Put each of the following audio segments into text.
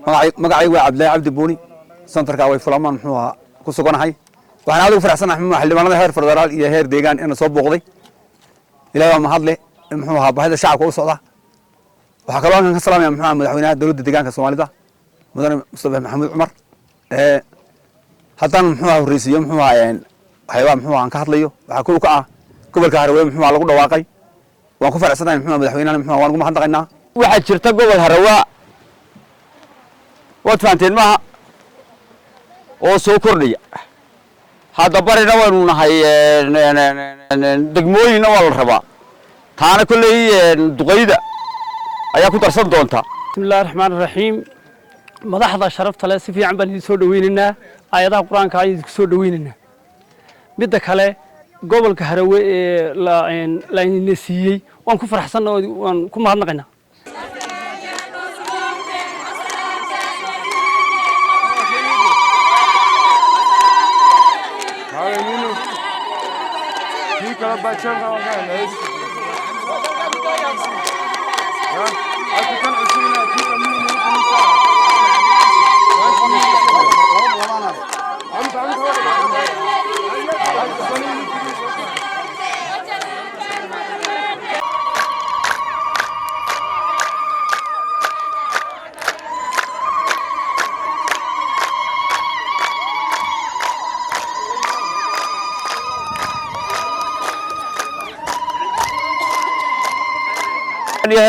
magacay waa Cabdilaahi Cabdi Buuni santarka way fulamaan muxuu ku suganahay waxaan aad ugu faraxsanahay muxuu xildhibaanada heer federaal iyo heer deegaan in soo booqday ilaahay ma hadle muxuu ahaa baahida shacabka u socda waxa kale oo ka salaamaya muxuu madaxweynaha dawladda deegaanka Soomaalida mudane Mustafa Maxamed Cumar haddana muxuu horreeyay muxuu waxyaabo muxuu aan ka hadlayo waxa ku ka ah gobolka Harawee muxuu lagu dhawaaqay waan ku faraxsanahay muxuu madaxweynaha muxuu waan ugu mahadnaqaynaa waxa jirta gobol Harawee waad faanteen ma oo soo kordhiya hadda barina waynu nahay degmooyina waa la rabaa taana kulay duqeyda ayaa ku darsan doonta bismillaahir rahmaanir rahiim madaxda sharafta leh si fiican baan idin soo dhaweynaa aayadaha quraanka ay idin soo dhaweynaa midda kale gobolka Harawee la inasiiyay waan ku faraxsanahay waan ku mahadnaqaynaa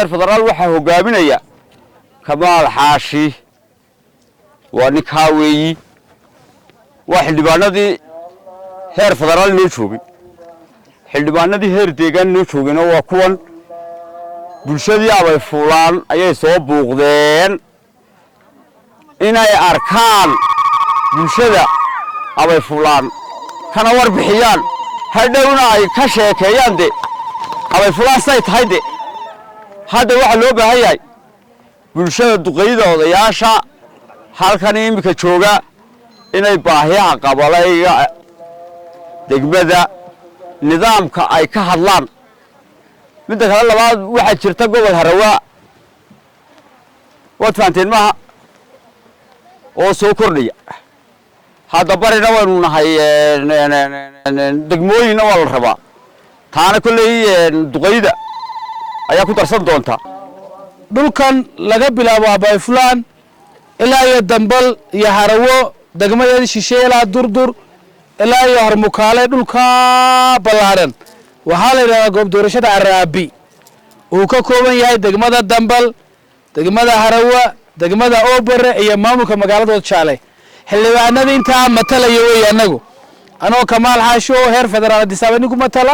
heer federaal waxa hogaaminaya Kamaal Xaashi waa ninka weeyi waa xildhibaanadii heer federaal noo joogay xildhibaanadii heer deegaan noo joogayna waa kuwan bulshadii abay fuulaan ayay soo buuqdeen inay arkaan bulshada abay fuulaan kana warbixiyaan hadhowna ay ka sheekeeyaan abay fuulaan say tahay hadda waxa loo baahan yahay bulshada duqeyda odayaasha halkan imika jooga inay baahiyaha qabalayga degmada nidaamka ay ka hadlaan midda kale labaad waxa jirta gobol Harawee waad faanteen ma oo soo kordhiya hadda barina waynu nahay degmooyina waa la rabaa taana kulay duqeyda ayaa ku darsan doonta dhulkan laga bilaabo abay fulaan ilaa iyo dambal iyo Harawee degmada Shisheela Durdur ilaa iyo Harmukaale dhulka balaaran waxa la yiraahdaa goob doorashada Araabi uu ka kooban yahay degmada dambal degmada Harawee degmada Oobare iyo maamulka magaalada Jaale xildhibaanada inta matalaya way anagu anoo Kamaal Xaashi oo heer federaal disaabani ku matala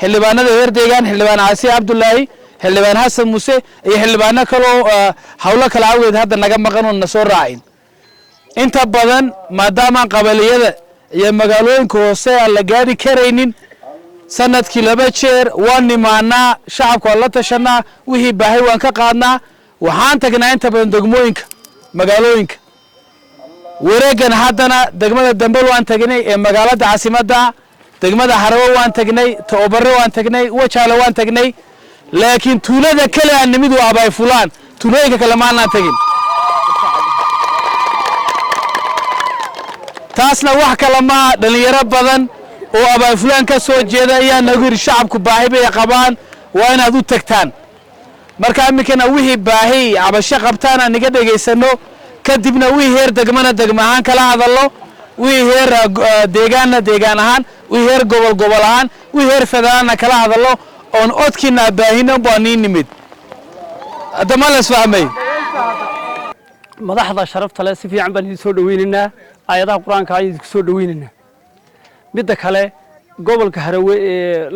xildhibaanada heer deegaan xildhibaan Caasi Cabdullaahi xildhibaan Xasan Muuse iyo xildhibaano kale oo hawlo kala awgeed hadda naga maqan oo soo raacin inta badan maadaama qabaliyada iyo magaalooyinka hoose aan la gaari kareynin sanadkii laba jeer waan nimaanaa shacabka la tashanaa wixii baahay waan ka qaadnaa waxaan tagnaa inta badan degmooyinka magaalooyinka wareegan haddana degmada Dambal waan tagnay ee magaalada caasimadda degmada Harawee waan tagnay Oobare waan tagnay Wajaale waan tagnay laakiin tuulada kale aan nimid waa abay fulaan tuulooyinka kale ma aan tagin taasna wax kale ma dhalinyaro badan oo abay fulaan ka soo jeeda ayaa nagu yiri shacabku baahi bay qabaan waa inaad u tagtaan marka imikana wixii baahi abasho qabtaan aan naga dhageysano kadibna wixii heer degmana degmahan kala hadallo wixii heer deegaan ahaan wixii heer gobol ahaan wixii heer federaalna kala hadallo on odkina baahina bani nimid adama la isfahamay madaxda sharafta leh si fiican baan idin soo dhaweynaa aayadaha quraanka ay idin soo dhaweynaa midda kale gobolka Harawee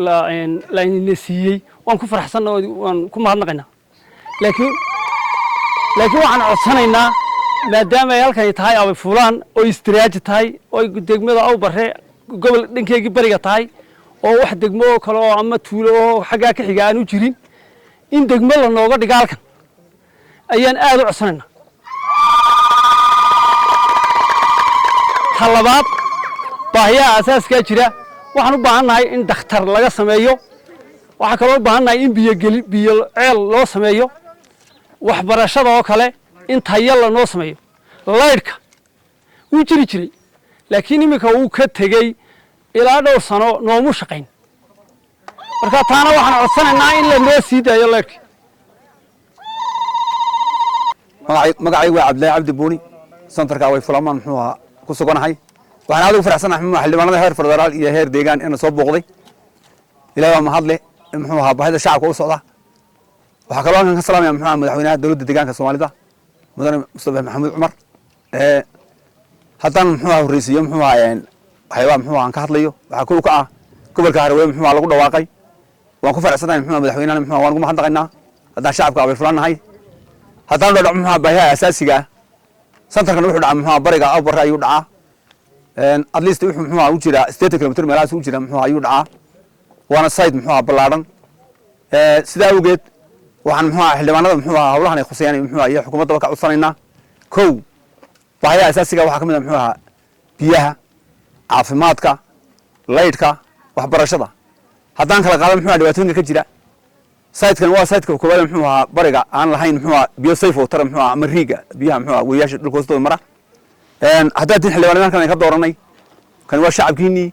la inasiiyay waan ku faraxsanahay waan ku mahadnaqaynaa laakiin waxaan codsanaynaa maadaama ay halkan tahay abay fulaan oo istiraaj tahay oo degmada Oobare gobol dhankeega bariga tahay oo wax degmo kale oo ama tuulo oo xagaa ka xiga aan u jirin in degmo la nooga dhigo halkan ayaan aad u codsanaynaa talabaad baahiyaha asaaska jira waxaan u baahanahay in dhakhtar laga sameeyo waxa kale oo u baahanahay in biyo ceel loo sameeyo waxbarashada oo kale inta yalla noo sameeyo laydhka wuu jiri jiray laakiin iminka wuu ka tegey ilaa dhowr sano noomu shaqayn marka taana waxaan codsanaynaa in la noo sii daayo laydhka magacaygu waa cabdilaahi cabdi buuni santarka way fulamaan muxuu ahaa ku suganahay waxaan aad ugu faraxsanahay xildhibaanada heer federaal iyo heer deegaan inaan soo booqday ilaahay waa mahadle muxuu ahaa baahida shacabka u socda waxaa kaloo halkan ka salaamaya muxuu ahaa madaxweynaha dowladda deegaanka soomaalida mudane mustafa maxamuud cumar haddaan muxuu ahaa horreysiiyo muxuu ahaa waxyaabaa muxuu ahaa aan ka hadlayo waxaa kow ka ah gobolka Harawee muxuu ahaa lagu dhawaaqay waan ku faraxsanahay muxuu ahaa madaxweynaha muxuu ahaa waan ugu mahadnaqaynaa haddaan shacabka abay fulannahay haddaan dhadhac muxuu ahaa baahiyaha asaasiga ah santarkan wuxuu dhacaa muxuu ahaa bariga awbarre ayuu dhacaa at least wuxuu muxuu ahaa u jiraa 80 kilomitir meelahaas u jira muxuu ahaa ayuu dhacaa waana side muxuu ahaa ballaadhan sidaa awgeed waxaan muxuu ahaa xildhibaanada muxuu ahaa howlahan ay khusayaan muxuu ahaa iyo xukuumadda ka codsanaynaa kow baahiyaha asaasiga waxaa ka mid ah muxuu ahaa biyaha caafimaadka laydhka waxbarashada haddaan kala qaado muxuu ahaa dhibaatooyinka ka jira sayidkan waa sayidka koowaad muxuu ahaa bariga aan lahayn muxuu ahaa biyo safe water muxuu ahaa ama riiga biyaha muxuu ahaa weeyaasha dhulka hoostooda mara haddaa tin xildhibaanada halkan ay ka dooranay kan waa shacabkiinii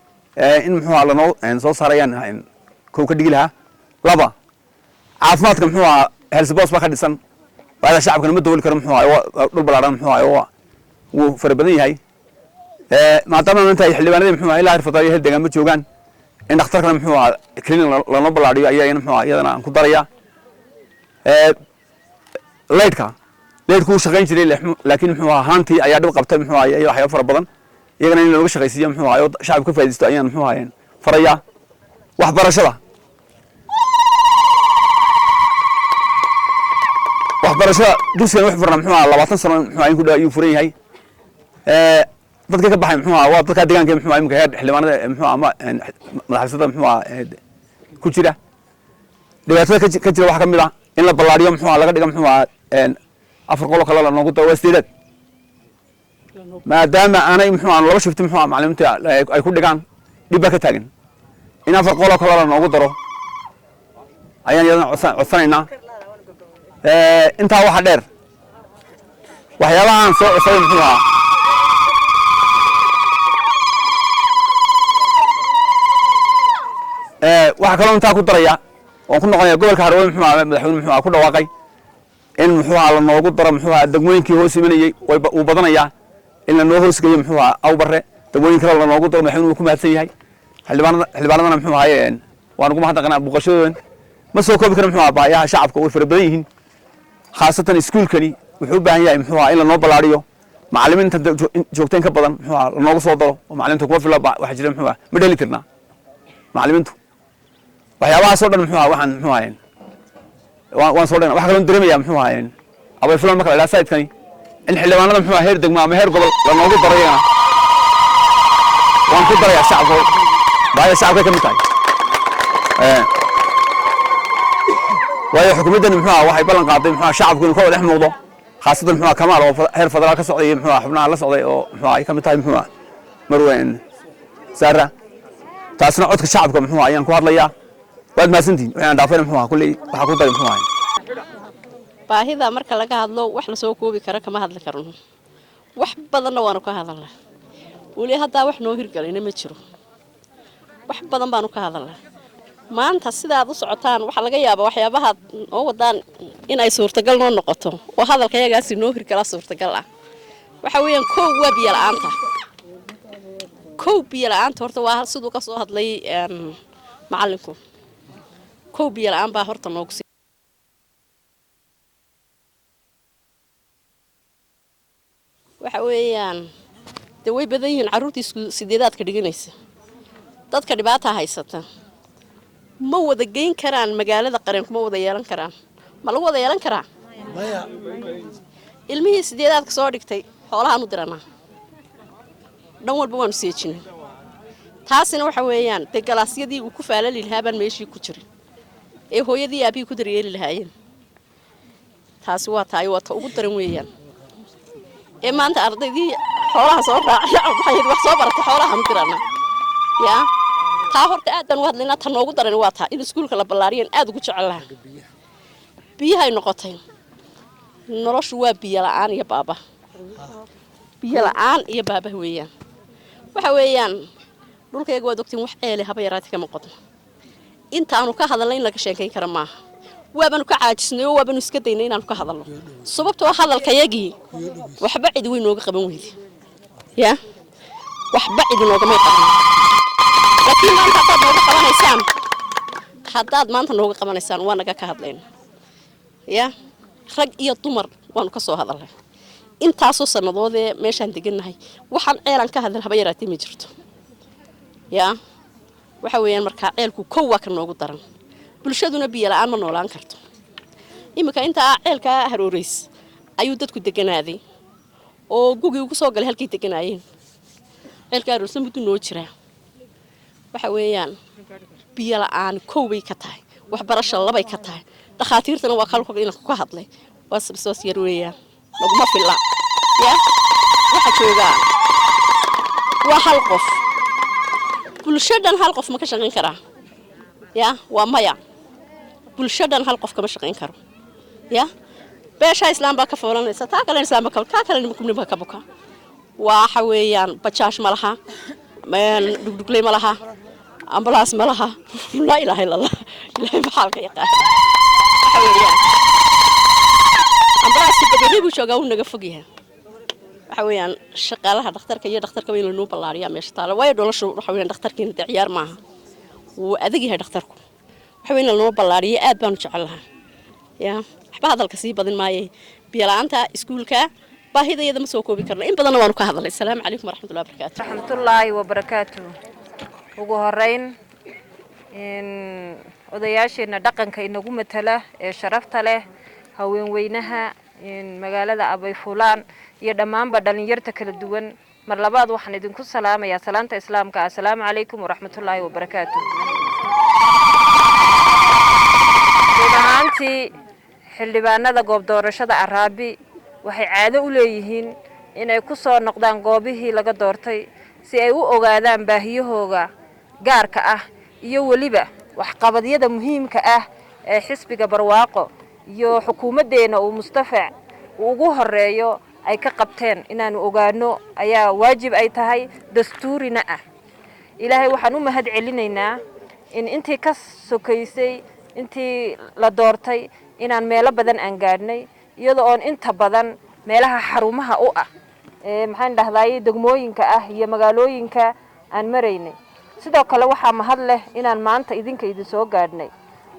in muxuu ahaa lanoo soo saarayaan kow ka dhigi lahaa laba caafimaadka muxuu ahaa helsibos baa ka dhisan baahida shacabkana ma dabooli karo muxuu ahaa dhul ballaaran muxuu ahaa wuu fara badan yahay maadaama maanta ay xildhibaanadii muxuu ahaa ilaa heer federaal iyo heer deegaan ma joogaan in dhakhtarkana muxuu ahaa clinic lanoo ballaadhiyo ayaa muxuu ahaa iyadana aan ku daraya laydhka wuu shaqayn jiray laakiin muxuu ahaa haantii ayaa dhib qabtay muxuu ahaa iyo waxyaabo fara badan iyagana in looga shaqaysiiyo muxuu ahaa oo shacabka ka faa'iideysto ayaan muxuu ahaa faraya waxbarashada dugsigan wuxuu furnaa muxuu ahaa 20 sano muxuu ahaa in ku dhow ayuu furan yahay dadka ka baxay muxuu ahaa waa dadka deegaanka muxuu ahaa imika heer xildhibaanada muxuu ahaa madaxda muxuu ahaa ku jira dhibaatada ka jira waxa ka mid ah in la ballaariyo muxuu ahaa laga dhigo muxuu ahaa afar qolo kale la noogu daro waa sideed maadaama aanay muxuu ahaa laba shifti muxuu ahaa macallimiinta ay ku dhigaan dhib baa ka taagan in afar qolo kale la noogu daro ayaan iyadana codsanaynaa intaa waxa dheer waxyaabahan soo cusay muxuu ahaa waxa kaloo intaa ku daraya waan ku noqonaya gobolka Harawee muxuu ahaa madaxweyne muxuu ahaa ku dhawaaqay in muxuu ahaa la noogu daro muxuu ahaa degmooyinkii hoos imanayay uu badanayaa in la noo hoosgeeyo muxuu ahaa awbarre degmooyin kale la noogu daro madaxweynuhu ku mahadsan yahay xildhibaanadana muxuu ahaa waan ugu mahadnaqanaa buuqashadoodan ma soo koobi karo muxuu ahaa baahiyaha shacabka way fara badan yihiin khaasatan iskuulkani wuxuu u baahan yahay muxuu ahaa in la noo ballaariyo macallimiinta joogteen ka badan muxuu ahaa la noogu soo daro oo macallimiinta kuma fila waxa jira muxuu ahaa ma dheli tirnaa macallimiintu waxyaabahaas oo dhan muxuu ahaa waxaan muxuu ahaa waan soo dhan waxa kaloo dareemaya muxuu ahaa abay fulan marka la ilaa sayidkani in xildhibaanada muxuu ahaa heer degmo ama heer gobol la noogu daro iyagana waan ku darayaa shacabka baahida shacabka ka mid tahay waayo xukuumaddan muxuu ahaa waxay ballan qaaday muxuu ahaa shacabku inuu ka wada dhex muuqdo khaasatan muxuu ahaa kamaal oo heer federaal ka socday muxuu ahaa xubnaha la socday oo muxuu ahaa ay ka mid tahay muxuu ahaa marweyn saara taasna codka shacabka muxuu ahaa ayaan ku hadlayaa waad mahadsantihiin waxaan dhaafayna muxuu ahaa kulley waxaa ku daray muxuu ahaa baahida marka laga hadlo wax la soo koobi karo kama hadli karno wax badanna waanu ka hadalnaa weli haddaa wax noo hirgalayna ma jiro wax badan baanu ka hadalnaa maanta sidaad u socotaan waxa laga yaabaa waxyaabaha oo wadaan in ay suurtagal noo noqoto oo hadalka yagaasi noo hirgala suurtagal ah waxa weeyaan kow biyo la'aanta horta waa sidoo ka soo hadlay macallinku kow biyo la'aan baa horta noogu waxa weeyaan way badan yihiin carruurtii sideedaadka dhiganaysa dadka dhibaata haysata ma wada geyn karaan magaalada qaranku ma wada yeelan karaan ma lagu wada yeelan karaa maya ilmihii sideedaadka soo dhigtay xoolahan u diranaa dhan walba waanu seejinay taasina waxa weeyaan galaasyadii uu ku faalali lahaa baan meeshii ku jirin ee hooyadii aabihii ku daryeeli lahaayeen taasi waa tahay waa ta ugu daran weeyaan ee maanta ardaydii xoolaha soo raacay waxay wax soo baratay xoolahan u diranaa yaa taa horta aad baan u hadlaynaa tan noogu daran waa taa in iskuulka la ballaariyan aad ugu jecel lahaa biyahay noqotay noloshu waa biyo la'aan iyo baaba biyo la'aan iyo baaba weeyaan waxa weeyaan dhulkayga waa ogtiin wax eele haba yaraatay kama qodno inta aanu ka hadalnay in laga sheekayn kara maaha waabanu ka caajisnay oo waabanu iska daynay inaanu ka hadalno sababtoo hadalkayagii waxba cid weyn nooga qaban weyday ya waxba cid nooga ma qaban laakiin haddaad maanta nooga qabanaysaan waa naga ka hadlayna ya rag iyo dumar waanu ka soo hadalnay intaasoo sannadood ee meeshaan degannahay waxaan ceelan ka hadal haba yaraatay ma jirto ya waxa weeyaan markaa ceelku kow waa ka noogu daran bulshaduna biyo la'aan ma noolaan karto imika inta ceelka haroreys ayuu dadku deganaaday oo gugii ugu soo galay halkii deganaayeen ceelka haroreys muddo noo jira waxa weeyaan biyo la'aan kow bay ka tahay waxbarasho labay ka tahay dhakhaatiirtana waa kalku inaan ka hadlay waa sababtaas yar weeyaan laguma filla ya waxa jooga waa hal qof bulshadan hal qof ma ka shaqeyn karaa ya waa maya bulshadan hal qof kama shaqeyn karo ya beesha islaamba ka foolanaysa taa kale islaamba ka kale nimba ka buka waxa weeyaan bajaash ma laha dugdugley ma laha ambalaas ma laha la ilaaha illa allah ilaahay baxalka yaqaan ambalaas bedeli buu joogaa uu naga fogyahay waxa weeyaan shaqaalaha dhakhtarka iyo dhakhtarka weyn loo ballaariyaa meesha taala way dholasho waxa weeyaan dhakhtarkiina ciyaar maaha wuu adag yahay dhakhtarku waxa weeyaan loo ballaariyaa aad baan u jecelahay ya waxba hadalka sii badin maayay biyo la'aanta iskuulka baahidayada ma soo koobi karno in badan waan ka hadalay salaamu calaykum waraxmatullaahi wabarakaatuh waraxmatullaahi wabarakaatuh ugu horeyn odayaasheena dhaqanka inagu matala ee sharafta leh haweenweynaha magaalada Abayfulaan iyo dhamaanba dhalinyarta kala duwan mar labaad waxaan idinku salaamayaa salaanta islaamka assalaamu calaykum waraxmatullaahi wabarakaatuh dhammaantii xildhibaanada goob doorashada Araabi waxay caado u leeyihiin inay ku soo noqdaan goobihii laga doortay si ay u ogaadaan baahiyahooga gaarka ah iyo waliba waxqabadyada muhiimka ah ee xisbiga barwaaqo iyo xukuumadeena uu Mustafa ugu horeeyo ay ka qabteen inaanu ogaano ayaa waajib ay tahay dastuurina ah ilaahay waxaan u mahad celinaynaa in intii ka sokaysay intii la doortay inaan meelo badan aan gaadhnay iyadoo on inta badan meelaha xarumaha u ah maxaan dhahdaayay degmooyinka ah iyo magaalooyinka aan maraynay sidoo kale waxaa mahad leh inaan maanta idinka idin soo gaadhnay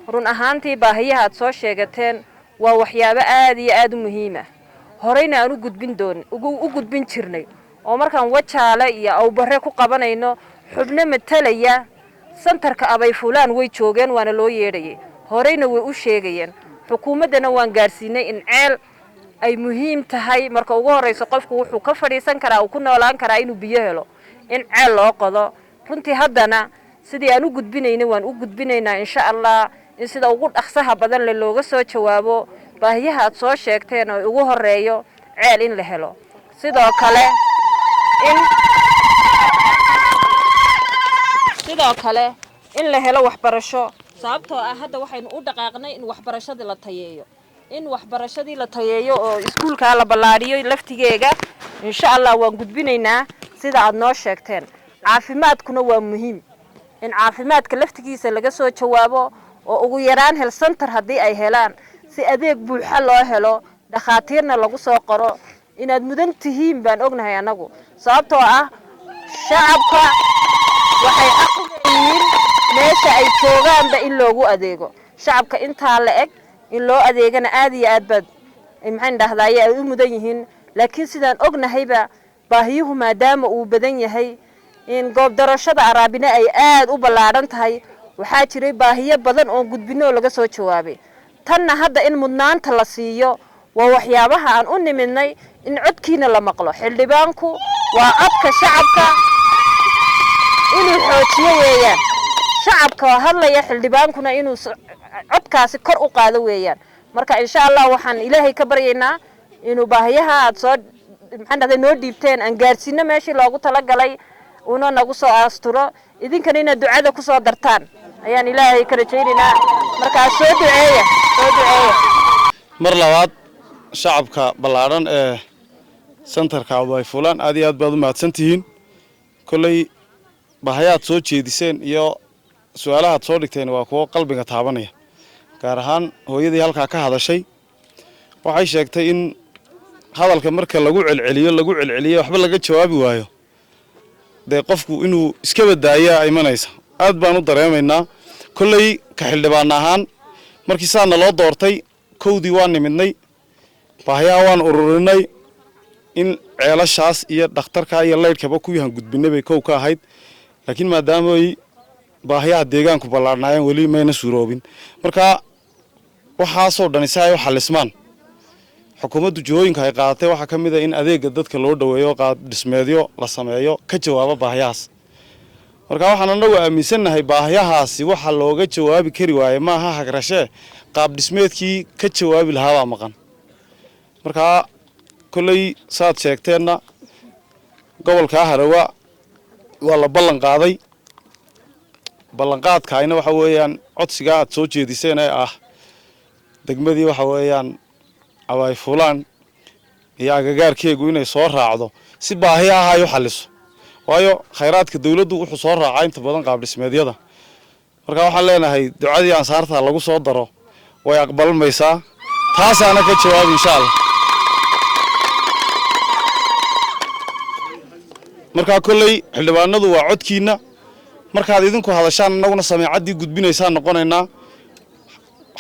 run ahaantii baahiyaha aad soo sheegateen waa waxyaabo aad iyo aad u muhiim ah horeyna aan u gudbin jirnay oo markaan wajaale iyo awbare ku qabanayno xubno matalaya santarka Abayfulaan way joogeen waana loo yeedhayay horeyna way u sheegayeen xukuumadana waan gaarsiinay in ceel ay muhiim tahay marka ugu horeyso qofku wuxuu ka fadhiisan karaa uu ku noolaan karaa inuu biyo helo in ceel loo qodo runtii haddana sidii aan u gudbinaynay waan u gudbinaynaa insha Allah in sida ugu dhaqsaha badan looga soo jawaabo baahiyaha aad soo sheegteen oo ugu horeeyo ceel in la helo sidoo kale in la helo waxbarasho sababtoo ah hadda waxaynu u dhaqaaqnay in waxbarashada la tayeeyo oo iskuulka la ballaariyo laftigeega insha Allah waan gudbinaynaa sida aad noo sheegteen caafimaadkuna waa muhiim in caafimaadka laftigiisa laga soo jawaabo oo ugu yaraan hel center hadii ay helaan si adeeg buuxa loo helo dhakhaatiirna lagu soo qoro inaad mudan tihiin baan ognahay anagu sababtoo ah shacabka waxay aqoonayeen meesha ay joogaanba in loogu adeego shacabka inta la eg in loo adeegana aad iyo aad bad maxaan dhahdaayay ay u mudan yihiin laakiin sidaan ognahayba baahiyuhu maadaama uu badan yahay in goob doorashada Araabina ay aad u ballaaran tahay waxaa jiray baahiyo badan oo gudbino laga soo jawaabay tanna hadda in mudnaanta la siiyo waa waxyaabaha aan u nimidnay in codkiina la maqlo xildhibaanku waa codka shacabka inuu xoojiyo weeyaan shacabka hadlaya xildhibaankuna inuu codkaasi kor u qaado weeyaan marka insha Allah waxaan ilaahay ka baryaynaa inuu baahiyaha aad soo maxaan dhahday noo dhiibteen aan gaarsiino meeshii loogu talagalay una nagu soo asturo idinkana inaad ducada ku soo dartaan ayaan ilaahay ka rajaynaynaa marka soo duceeya mar labaad shacabka ballaaran ee santarka Abay Fulaan aad iyo aad baad u mahadsantihiin kulay bahayaad soo jeediseen iyo su'aalahaad soo dhigteen waa kuwo qalbiga taabanaya gaar ahaan hooyadii halka ka hadashay waxay sheegtay in hadalka marka lagu celceliyo waxba laga jawaabi waayo de qofku inuu iska badaayaa imanaysa aad baan u dareemaynaa kulay ka xildhibaan ahaan markii saana loo doortay kowdii waan nimidnay baahiyaha waan ururinay in ceelashaas iyo dhakhtarka iyo leydhkaba ku yahan gudbinay bay kow ka ahayd laakiin maadaama ay baahiyaha deegaanku ballaarnaayeen weli mayna suuroobin marka waxaasoo dhan isaga waxa lismaan xukuumaddu jihooyinka ay qaadatay waxa ka mid ah in adeega dadka loo dhaweeyo qaab dhismeedyo la sameeyo ka jawaaba baahiyahaas marka waxaan anagu aaminsanahay baahiyahaasi waxa looga jawaabi kari waaye ma aha hagrashe qaab dhismeedkii ka jawaabi lahaa maqan marka kulay saad sheegteenna gobolka Harawa waa la ballan qaaday ballanqaadkaayna waxa weeyaan codsiga aad soo jeediseen ee ah degmadii waxa weeyaan Abay Fulaan iyo agagaarkeegu inay soo raacdo si baahiyaha ay u xaliso waayo khayraadka dawladdu wuxuu soo raacay inta badan qaab dhismeedyada marka waxaan leenahay ducadii aan saarta lagu soo daro way aqbalmaysaa taasaana ka jawaab insha Allah marka kulay xildhibaanadu waa codkiina markaad idinku hadashaan anaguna sameecadii gudbinaysaan noqonaynaa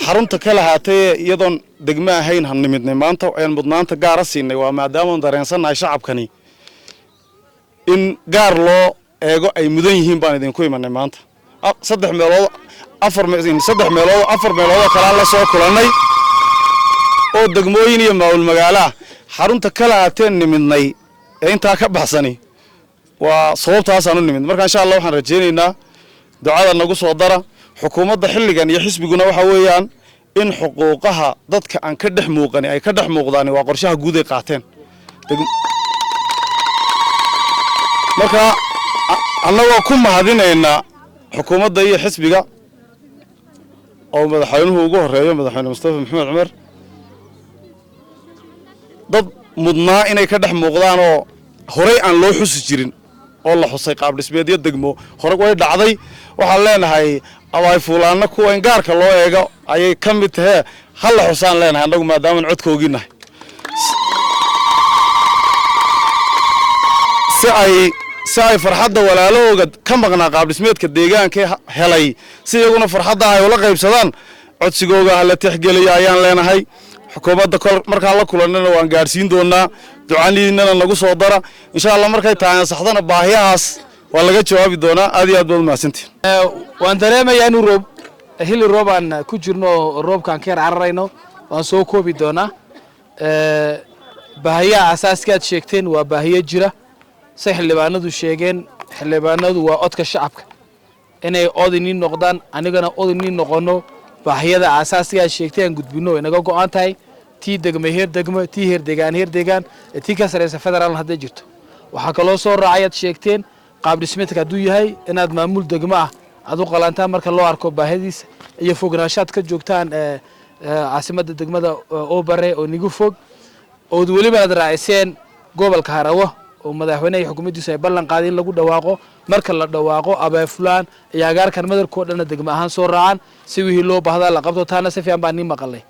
xarunta kala haatay iyadoon degmo ahayn han nimidnay maanta ayaan mudnaanta gaar ah siinay waa maadaama aan dareensanahay shacabkani in gaar loo eego ay mudan yihiin baan idinku imanay maanta saddex meelood afar meelood kala la soo kulanay oo degmooyin iyo maamul magaalo xarunta kala haateen nimidnay ee inta ka baxsani waa sababtaas aan u nimid marka insha Allah waxaan rajaynaynaa ducada nagu soo dara xukuumadda xilligan iyo xisbiguna waxa weeyaan in xuquuqaha dadka aan ka dhex muuqan ay ka dhex muuqdaan waa qorshaha guud ay qaateen marka annagoo ku mahadinaynaa xukuumadda iyo xisbiga oo madaxweynuhu ugu horeeyo madaxweyne Mustafa Maxamed Cumar dad mudnaa inay ka dhex muuqdaan oo horey aan loo xusi jirin oo la xusay qaab dhismeedyo degmo hore way dhacday waxaan leenahay Abay Fulaanna kuwa in gaarka loo eego ayay ka mid tahay hal la xusaan leenahay anagu maadaama codkooginahay si ay farxadda walaalahooga ka maqnaa qaab dhismeedka deegaanka helay si iyaguna farxadda ay ula qaybsadaan codsigooga la tixgeliyo ayaan leenahay xukuumadda markaan la kulanana waan gaarsiin doonaa ducaniinana nagu soo dara insha Allah markay tahay saxdana baahiyahaas waa laga jawaabi doonaa aad iyo aad baad mahadsantiin waan dareemayaa inuu hili roob aan ku jirno roobkaan ka cararayno waan soo koobi doonaa baahiyaha asaaska aad sheegteen waa baahiyo jira say xildhibaanadu sheegeen xildhibaanadu waa codka shacabka inay odini noqdaan anigana odini noqono baahiyada asaaska aad sheegteen gudbino inaga go'an tahay tii degmo tii heer deegaan tii ka sareysa federal hadda jirto waxa kale oo soo raacayad sheegteen qaab dhismeedka haduu yahay inaad maamul degmo ah aad u qalantaan marka loo arko baahidiisa iyo fognaanshaad ka joogtaan caasimada degmada oo bare oo nigu fog oo waliba aad raaciseen gobolka Harawa oo madaxweynaha xukuumaddiisa ay ballan qaadeen lagu dhawaaqo marka la dhawaaqo Abay Fulaan iyo agaarkan madarkoo dhan degmo ahaan soo raacaan si wixii loo baahda la qabto taana si fiican baan maqalay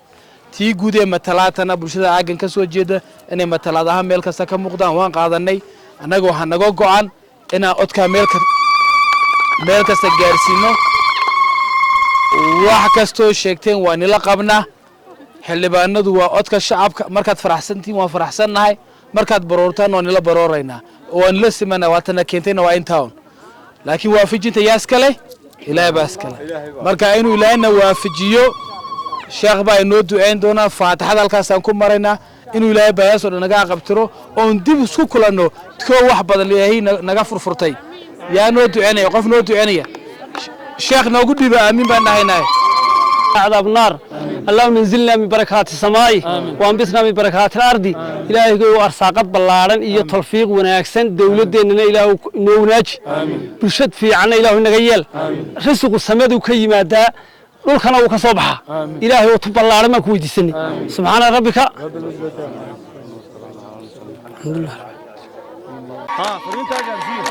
tii guud ee matalaadana bulshada aagan ka soo jeeda inay matalaadaha meel kasta ka muuqdaan waan qaadanay anaga waxa naga go'an inaan codka meel kasta gaarsiino wax kastoo sheegteen waa nila qabnaa xildhibaanadu waa codka shacabka markaad faraxsantiin waan faraxsannahay markaad baroortaan waan nila barooraynaa oo waan la simana waatana keentayna waa in town laakiin waafajinta yaas kale ilaahay baas kale marka inuu ilaahayna waafajiyo sheekh baa inoo duceyn doona faatixada halkaas aan ku maraynaa inuu ilaahay baayasoo naga qabtiro oo dib isku kulanno ko wax badan ilaahay naga furfurtay yaa noo duceynaya qof noo duceynaya sheekh noogu dhiba aamin baan nahaynaa عذاب النار اللهم انزلنا من بركات السماء وانبتنا من بركات الارض الهي وارساقد بلارن iyo tawfiiq wanaagsan dawladeena ilaahu noo wanaaj bulshad fiican ilaahu naga yeel risiqu samadu ka yimaada dhulkana uu ka soo baxa ilaahay oo tuballaaran ma ku weydiisanay subhana rabbika alhamdulillah ها فرينتا جالسين